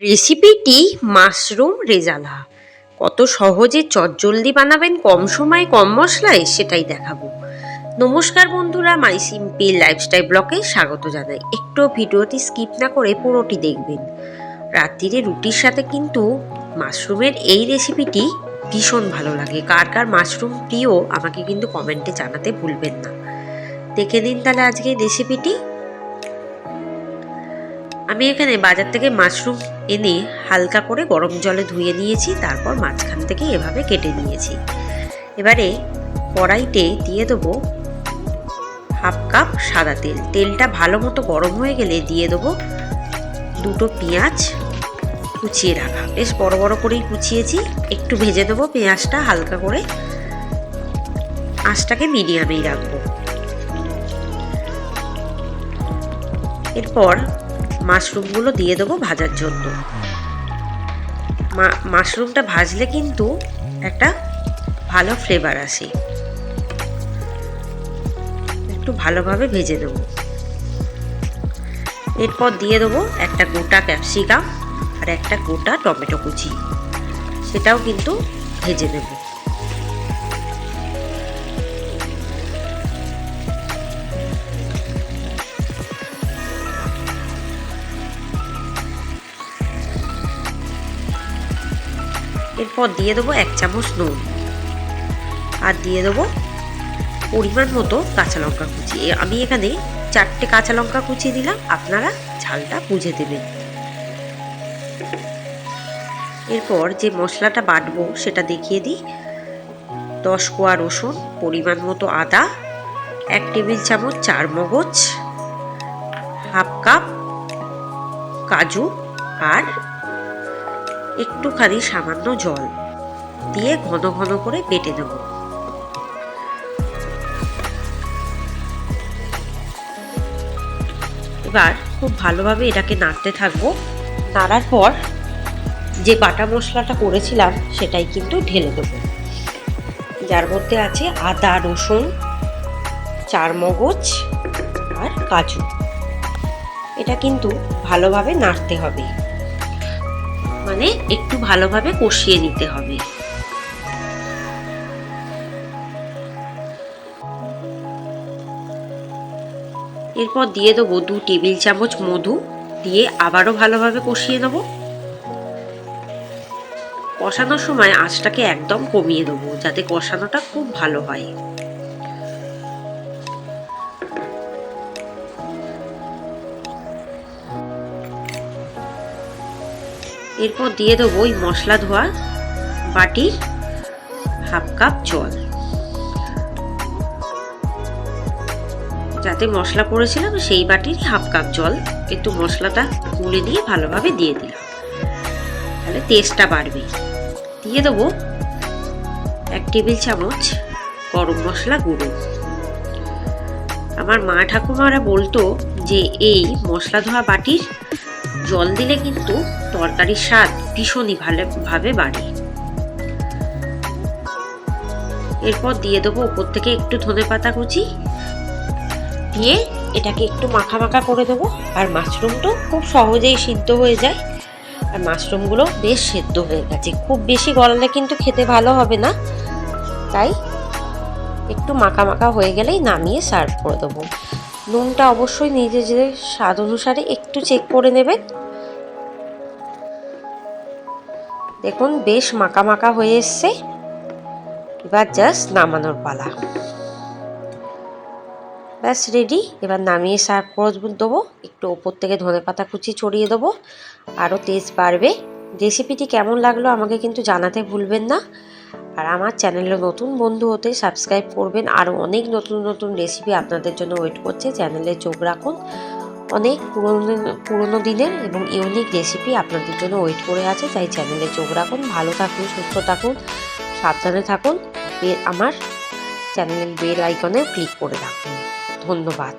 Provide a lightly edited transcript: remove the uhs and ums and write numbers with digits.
রেসিপিটি মাশরুম রেজালা। কত সহজে চটজলদি বানাবেন কম সময়ে কম মশলায় সেটাই দেখাবো। নমস্কার বন্ধুরা, মাই সিম্পল লাইফস্টাইল ব্লগে স্বাগত জানাই। একটু ভিডিওটি স্কিপ না করে পুরোটি দেখবেন। রাত্রিরে রুটির সাথে কিন্তু মাশরুমের এই রেসিপিটি ভীষণ ভালো লাগে। কার কার মাশরুম প্রিয় আমাকে কিন্তু কমেন্টে জানাতে ভুলবেন না। দেখে নিন তাহলে আজকে রেসিপিটি। আমি এখানে বাজার থেকে মাশরুম এনে হালকা করে গরম জলে ধুয়ে নিয়েছি, তারপর মাঝখান থেকে এভাবে কেটে নিয়েছি। এবারে কড়াইতে দিয়ে দেবো হাফ কাপ সাদা তেল। তেলটা ভালো মতো গরম হয়ে গেলে দিয়ে দেবো দুটো পেঁয়াজ কুচিয়ে রাখা, বেশ বড় বড় করেই কুচিয়েছি। একটু ভেজে দেবো পেঁয়াজটা হালকা করে, আঁচটাকে মিডিয়ামেই রাখবো। এরপর মাশরুমগুলো দিয়ে দেবো ভাজার জন্য। মাশরুমটা ভাজলে কিন্তু একটা ভালো ফ্লেভার আসে। একটু ভালোভাবে ভেজে দেব। এরপর দিয়ে দেবো একটা গোটা ক্যাপসিকাম আর একটা গোটা টমেটো কুচি, সেটাও কিন্তু ভেজে দেব। এরপর দিয়ে দেবো 1 চামচ নুন আর দিয়ে দেবো পরিমাণ মতো কাঁচা লঙ্কা কুচি। আমি এখানে 4টে কাঁচা লঙ্কা কুচি দিলাম, আপনারা ঝালটা বুঝে দেবেন। এরপর যে মশলাটা বাটবো সেটা দেখিয়ে দিই। 10 কোয়া রসুন, পরিমাণ মতো আদা, 1 টেবিল চামচ চারমগজ, হাফ কাপ কাজু আর একটুখানি সামান্য জল দিয়ে ঘন ঘন করে বেটে দেব। এবার খুব ভালোভাবে এটাকে নাড়তে থাকবো। নাড়ার পর যে বাটা মশলাটা করেছিলাম সেটাই কিন্তু ঢেলে দেবো, যার মধ্যে আছে আদা, রসুন, চারমগজ আর কাজু। এটা কিন্তু ভালোভাবে নাড়তে হবে, মানে একটু ভালোভাবে কষিয়ে নিতে হবে। এরপর দিয়ে দেবো 2 টেবিল চামচ মধু, দিয়ে আবারও ভালোভাবে কষিয়ে নেব। কষানোর সময় আঁচটাকে একদম কমিয়ে দেবো, যাতে কষানোটা খুব ভালো হয়। এরপর দিয়ে দেবো ওই মশলা ধোয়া বাটির হাফ কাপ জল, যাতে মশলা করেছিলাম সেই বাটির হাফ কাপ জল একটু মশলাটা গুলে দিয়ে ভালোভাবে দিয়ে দিলাম, তাহলে টেস্টটা বাড়বে। দিয়ে দেবো 1 টেবিল চামচ গরম মশলা গুঁড়ো। আমার মা ঠাকুমারা বলতো যে এই মশলা ধোয়া বাটির জল দিলে কিন্তু তরকারির স্বাদ ভীষণই ভালোভাবে বাড়ে। এরপর দিয়ে দেবো ওপর থেকে একটু ধনেপাতা কুচি, দিয়ে এটাকে একটু মাখা মাখা করে দেবো। আর মাশরুমটাও খুব সহজেই সিদ্ধ হয়ে যায়, আর মাশরুমগুলো বেশ সেদ্ধ হয়ে গেছে। খুব বেশি গলালে কিন্তু খেতে ভালো হবে না, তাই একটু মাখা মাখা হয়ে গেলেই নামিয়ে সার্ভ করে দেবো। নুনটা অবশ্যই নিজেদের স্বাদ অনুসারে একটু চেক করে নেবেন। দেখুন বেশ মাখা মাখা হয়ে এসছে, এবার জাস্ট নামানোর পালা। ব্যাস রেডি। এবার নামিয়ে সার্ভ করে দেবো। একটু ওপর থেকে ধনেপাতা কুচি ছড়িয়ে দেবো, আরও টেস্ট বাড়বে। রেসিপিটি কেমন লাগলো আমাকে কিন্তু জানাতে ভুলবেন না। আর আমার চ্যানেলে নতুন বন্ধু হতে সাবস্ক্রাইব করবেন। আরও অনেক নতুন নতুন রেসিপি আপনাদের জন্য ওয়েট করছে, চ্যানেলে চোখ রাখুন। অনেক পুরনো দিনের এবং ইউনিক রেসিপি আপনাদের জন্য ওয়েট করে আছে, তাই চ্যানেলে চোখ রাখুন। ভালো থাকুন, সুস্থ থাকুন, সাবধানে থাকুন। আমার চ্যানেলের বেল আইকনে ক্লিক করে রাখুন। ধন্যবাদ।